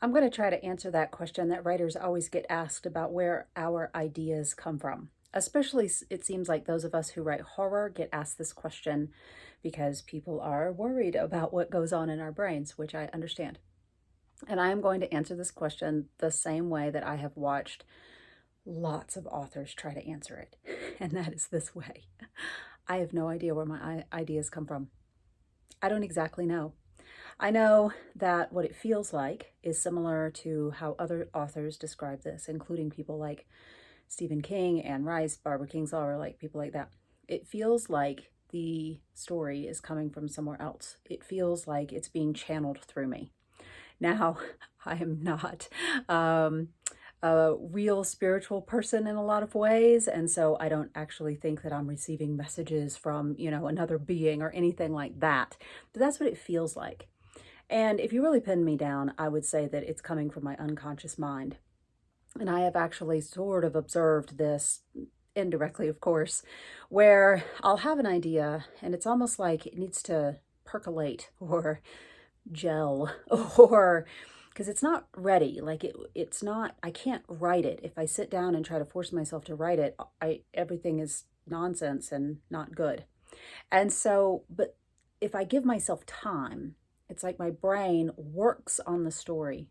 I'm going to try to answer that question that writers always get asked about where our ideas come from. Especially, it seems like those of us who write horror get asked this question because people are worried about what goes on in our brains, which I understand. And I am going to answer this question the same way that I have watched lots of authors try to answer it, and that is this way. I have no idea where my ideas come from. I don't exactly know. I know that what it feels like is similar to how other authors describe this, including people like Stephen King, Anne Rice, Barbara Kingsolver, like people like that. It feels like the story is coming from somewhere else. It feels like it's being channeled through me. Now, I am not a real spiritual person in a lot of ways, and so I don't actually think that I'm receiving messages from, another being or anything like that. But that's what it feels like. And if you really pin me down, I would say that it's coming from my unconscious mind. And I have actually sort of observed this indirectly, of course, where I'll have an idea and it's almost like it needs to percolate or gel or because it's not ready. Like it's not, I can't write it. If I sit down and try to force myself to write it, everything is nonsense and not good. And so, but if I give myself time, it's like my brain works on the story,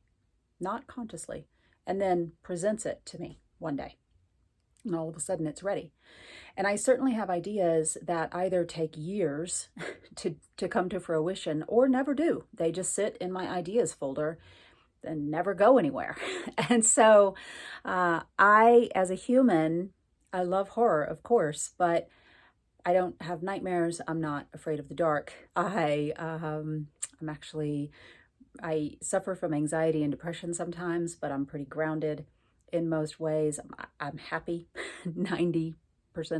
not consciously, and then presents it to me one day. And all of a sudden it's ready. And I certainly have ideas that either take years to come to fruition or never do. They just sit in my ideas folder and never go anywhere. And so as a human, I love horror, of course, but I don't have nightmares. I'm not afraid of the dark. I'm actually, I suffer from anxiety and depression sometimes, but I'm pretty grounded in most ways. I'm happy 90%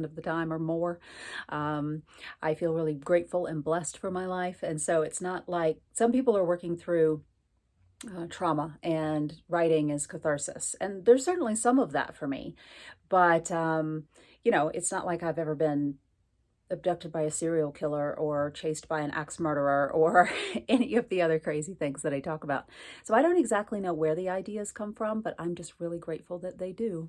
of the time or more. I feel really grateful and blessed for my life. And so it's not like some people are working through trauma and writing is catharsis. And there's certainly some of that for me. But, it's not like I've ever been abducted by a serial killer or chased by an axe murderer or any of the other crazy things that I talk about. So I don't exactly know where the ideas come from, but I'm just really grateful that they do.